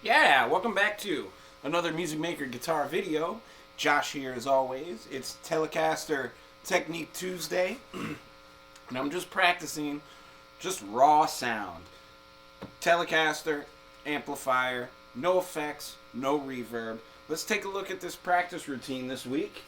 Yeah, welcome back to another Music Maker guitar video. Josh here as always. It's Telecaster Technique Tuesday, and I'm just practicing just raw sound. Telecaster, amplifier, no effects, no reverb. Let's take a look at this practice routine this week.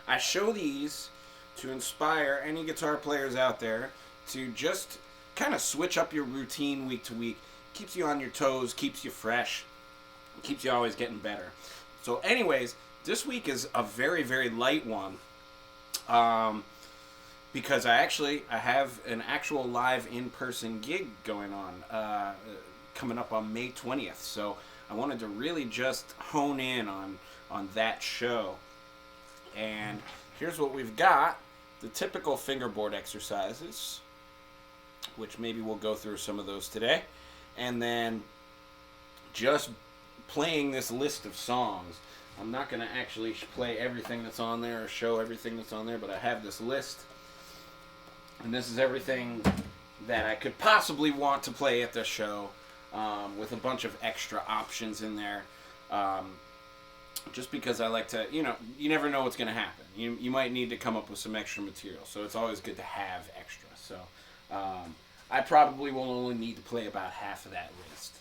I show these to inspire any guitar players out there to just kind of switch up your routine week to week. Keeps you on your toes, keeps you fresh, keeps you always getting better. So anyways, this week is a very, very light one because I have an actual live in-person gig going on coming up on May 20th. So I wanted to really just hone in on that show. And here's what we've got. The typical fingerboard exercises, which maybe we'll go through some of those today. And then just playing this list of songs. I'm not going to actually play everything that's on there or show everything that's on there, but I have this list. And this is everything that I could possibly want to play at the show, with a bunch of extra options in there. Just because I like to, you never know what's going to happen. You might need to come up with some extra material, so it's always good to have extra. So I probably will only need to play about half of that list.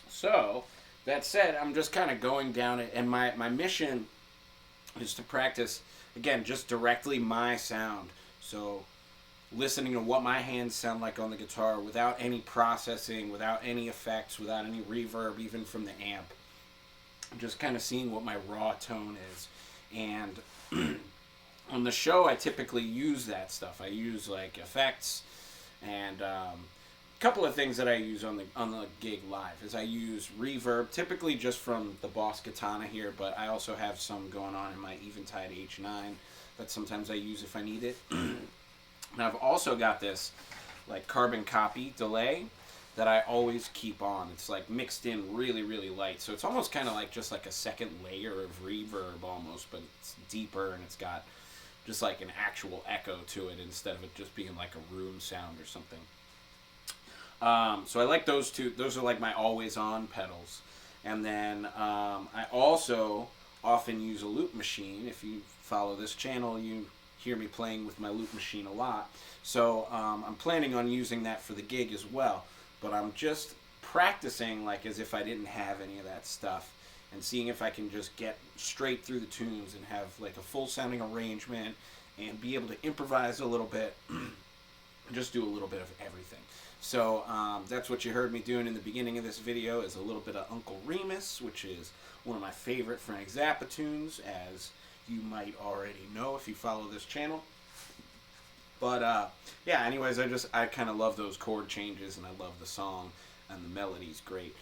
So, that said, I'm just kind of going down it, and my mission is to practice, again, just directly my sound. So, listening to what my hands sound like on the guitar without any processing, without any effects, without any reverb, even from the amp. Just kind of seeing what my raw tone is. And on the show, I typically use that stuff. I use, like, effects. And a couple of things that I use on the gig live is I use reverb, typically just from the Boss Katana here, but I also have some going on in my Eventide H9 that sometimes I use if I need it. And I've also got this like carbon copy delay that I always keep on. It's like mixed in really, really light, so it's almost kind of like just like a second layer of reverb almost, but it's deeper and it's got just like an actual echo to it instead of it just being like a room sound or something. So I like those two. Those are like my always on pedals. And then I also often use a loop machine. If you follow this channel, you hear me playing with my loop machine a lot. So I'm planning on using that for the gig as well. But I'm just practicing like as if I didn't have any of that stuff, and seeing if I can just get straight through the tunes and have like a full sounding arrangement and be able to improvise a little bit, just do a little bit of everything. So that's what you heard me doing in the beginning of this video, is a little bit of Uncle Remus, which is one of my favorite Frank Zappa tunes, as you might already know if you follow this channel. But yeah, anyways, I kind of love those chord changes, and I love the song, and the melody's great.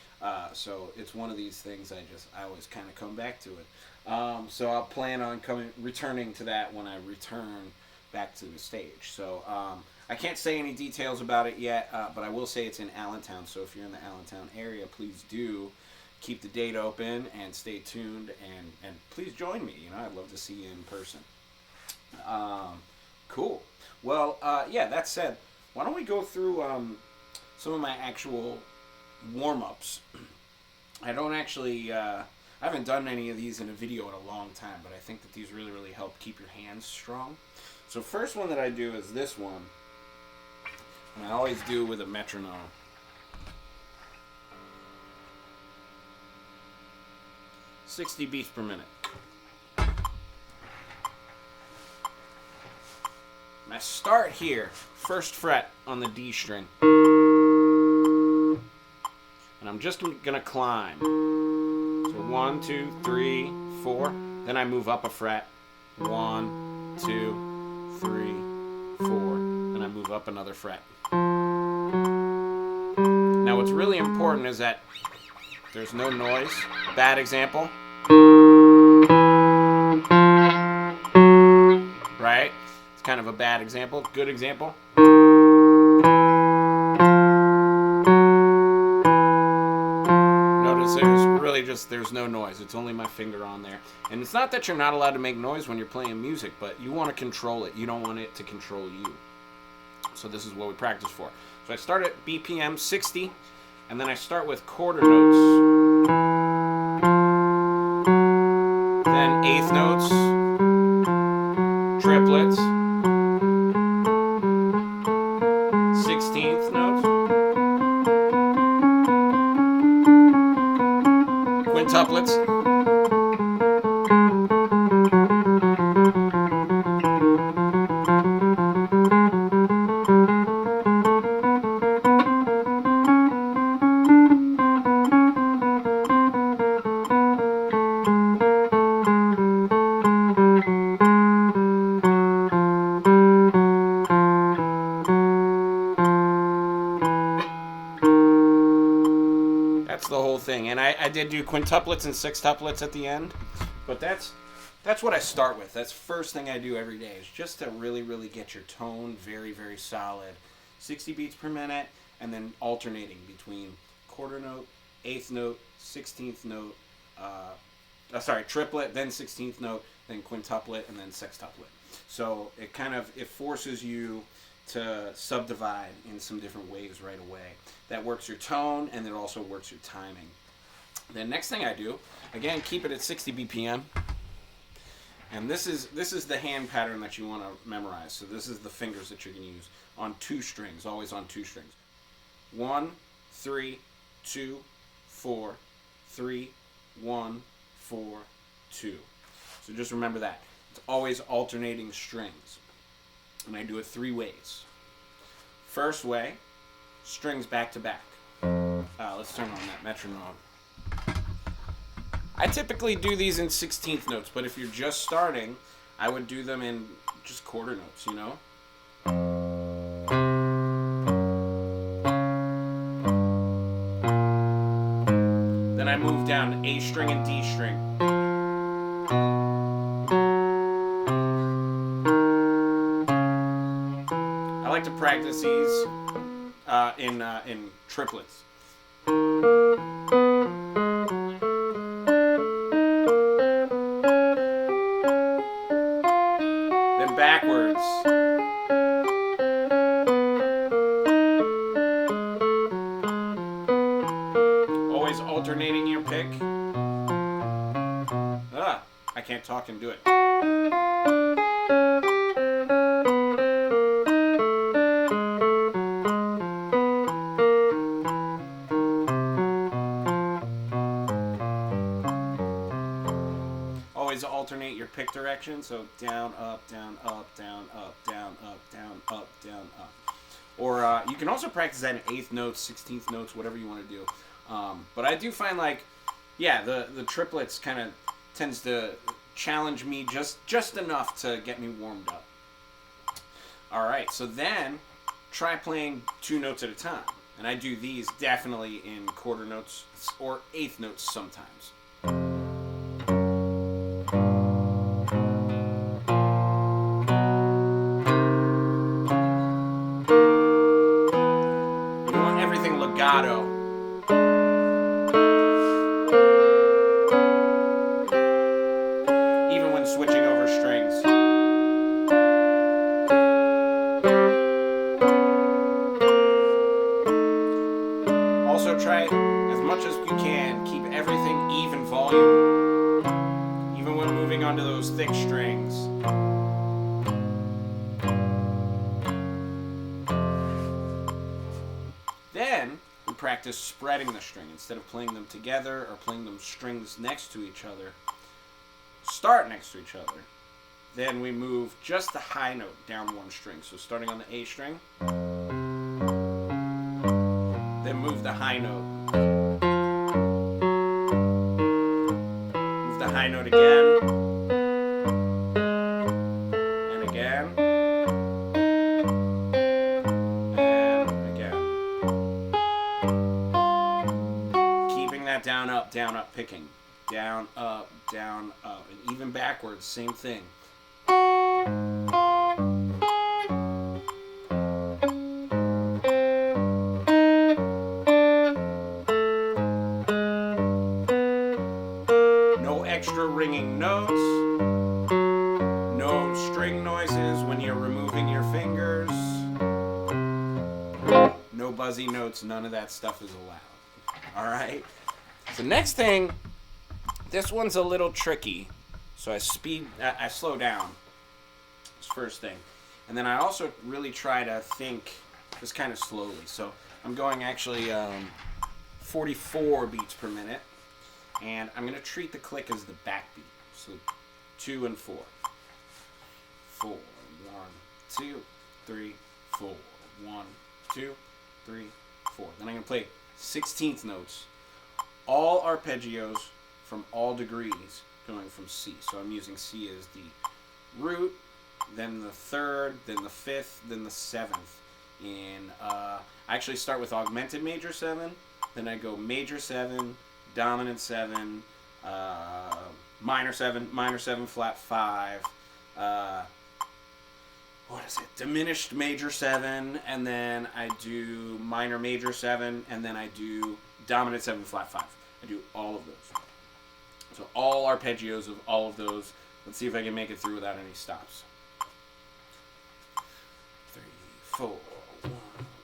So it's one of these things I always kind of come back to it. So I'll plan on returning to that when I return back to the stage. So I can't say any details about it yet, but I will say it's in Allentown. So if you're in the Allentown area, please do keep the date open and stay tuned, and please join me. I'd love to see you in person. Cool. Well, yeah, that said, why don't we go through some of my actual warm-ups. I don't actually, I haven't done any of these in a video in a long time, but I think that these really, really help keep your hands strong. So first one that I do is this one, and I always do with a metronome. .60 beats per minute. And I start here, first fret on the D string. And I'm just gonna climb. So 1, 2, 3, 4. Then I move up a fret. 1, 2, 3, 4. Then I move up another fret. Now what's really important is that there's no noise. Bad example. Right? It's kind of a bad example. Good example. Notice there's no noise. It's only my finger on there. And it's not that you're not allowed to make noise when you're playing music, but you want to control it. You don't want it to control you. So this is what we practice for. So I start at BPM 60, and then I start with quarter notes. Then eighth notes, triplets, 16th notes, quintuplets, the whole thing. And I did do quintuplets and sextuplets at the end, but that's what I start with. That's the first thing I do every day, is just to really, really get your tone very, very solid. 60 beats per minute, and then alternating between quarter note, eighth note, 16th note, triplet, then 16th note, then quintuplet, and then sextuplet. So it forces you to subdivide in some different ways right away. That works your tone, and it also works your timing. The next thing I do, again, keep it at 60 BPM. And this is the hand pattern that you want to memorize. So this is the fingers that you're going to use on 2 strings, always on 2 strings. 1, 3, 2, 4, 3, 1, 4, 2. So just remember that. It's always alternating strings. And I do it 3 ways. First way, strings back to back. Let's turn on that metronome. I typically do these in 16th notes, but if you're just starting, I would do them in just quarter notes, you know? Then I move down to A string and D string. I like to practice these in triplets. Then backwards. Always alternating your pick. I can't talk and do it. Always alternate your pick direction, so down, up, down, up, down, up, down, up, down, up, down, up. Or you can also practice that in 8th notes, 16th notes, whatever you want to do. But I do find, like, yeah, the triplets kind of tends to challenge me just enough to get me warmed up. All right, so then try playing 2 notes at a time. And I do these definitely in quarter notes or 8th notes sometimes. You want everything legato. Even when switching over strings. also try as much as you can, keep everything even volume, even when moving onto those thick strings. Then we practice spreading the string. Instead of playing them together or playing them strings next to each other, start next to each other. Then we move just the high note down one string. So starting on the A string, then move the high note. Move the high note again. And again. And again. Keeping that down, up, picking. Down, up, and even backwards, same thing. No extra ringing notes, no string noises when you're removing your fingers, no buzzy notes, none of that stuff is allowed. Alright? So next thing, this one's a little tricky, so I slow down. That's first thing. And then I also really try to think just kind of slowly. So I'm going actually 44 beats per minute, and I'm going to treat the click as the backbeat. So 2 and 4. 4, 1, 2, 3, 4. 1, 2, 3, 4. Then I'm going to play 16th notes, all arpeggios from all degrees, going from C. So I'm using C as the root, then the third, then the fifth, then the seventh. I actually start with augmented major 7, then I go major 7, dominant 7, minor 7 flat 5, diminished major 7, and then I do minor major 7, and then I do dominant 7 flat 5. I do all of those. So all arpeggios of all of those. Let's see if I can make it through without any stops. 3, 4, 1,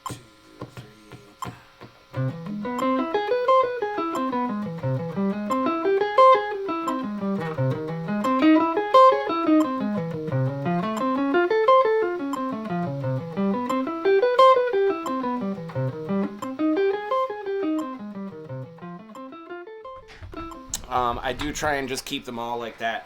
2, 3. I do try and just keep them all like that.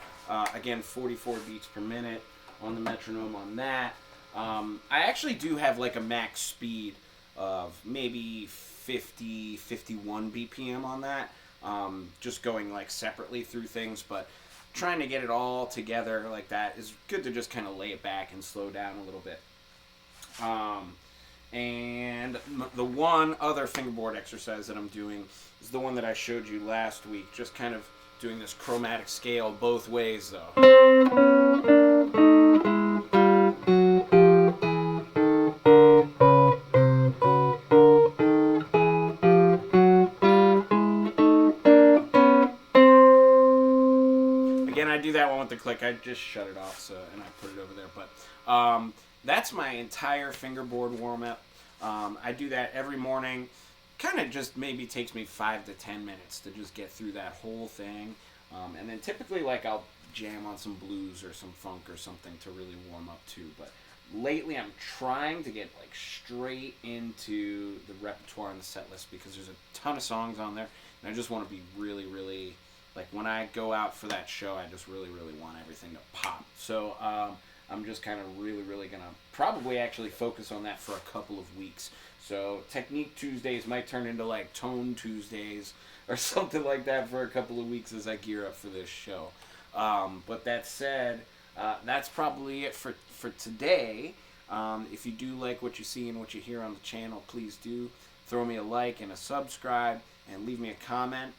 Again, 44 beats per minute on the metronome on that. I actually do have like a max speed of maybe 50, 51 BPM on that. Just going like separately through things, but trying to get it all together like that is good to just kind of lay it back and slow down a little bit. And the one other fingerboard exercise that I'm doing is the one that I showed you last week, just kind of doing this chromatic scale both ways though. Again, I do that one with the click. I just shut it off and I put it over there. But that's my entire fingerboard warm-up. I do that every morning. Kind of just maybe takes me 5 to 10 minutes to just get through that whole thing. And then typically like I'll jam on some blues or some funk or something to really warm up too. But lately I'm trying to get like straight into the repertoire and the set list because there's a ton of songs on there. And I just want to be really, really, like when I go out for that show, I just really, really want everything to pop. So I'm just kind of really, really going to probably actually focus on that for a couple of weeks. So Technique Tuesdays might turn into like Tone Tuesdays or something like that for a couple of weeks as I gear up for this show. But that said, that's probably it for today. If you do like what you see and what you hear on the channel, please do throw me a like and a subscribe and leave me a comment.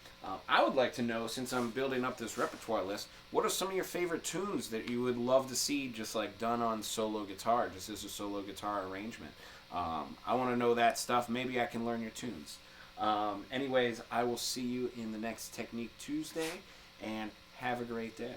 I would like to know, since I'm building up this repertoire list, what are some of your favorite tunes that you would love to see just like done on solo guitar, just as a solo guitar arrangement? I want to know that stuff. Maybe I can learn your tunes. Anyways, I will see you in the next Technique Tuesday, and have a great day.